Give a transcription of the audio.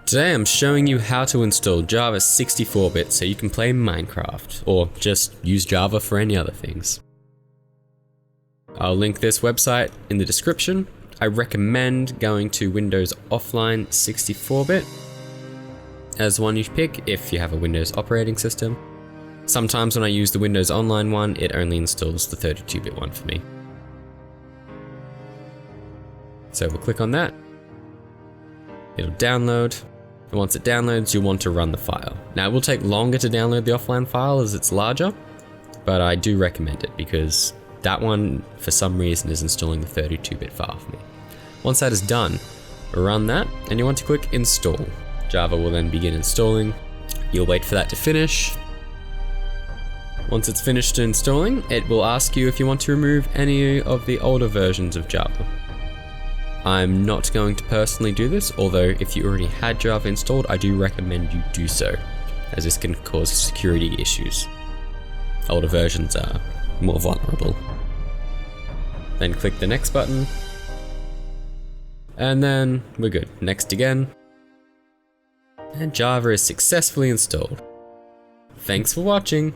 Today I'm showing you how to install Java 64-bit so you can play Minecraft, or just use Java for any other things. I'll link this website in the description. I recommend going to Windows Offline 64-bit as one you pick if you have a Windows operating system. Sometimes when I use the Windows Online one, it only installs the 32-bit one for me. So we'll click on that. It'll download. And once it downloads, you'll want to run the file. Now it will take longer to download the offline file as it's larger, but I do recommend it because that one, for some reason, is installing the 32-bit file for me. Once that is done, run that, and you want to click install. Java will then begin installing. You'll wait for that to finish. Once it's finished installing, it will ask you if you want to remove any of the older versions of Java. I'm not going to personally do this, although if you already had Java installed, I do recommend you do so, as this can cause security issues. Older versions are more vulnerable. Then click the next button, and then we're good. Next again, and Java is successfully installed. Thanks for watching.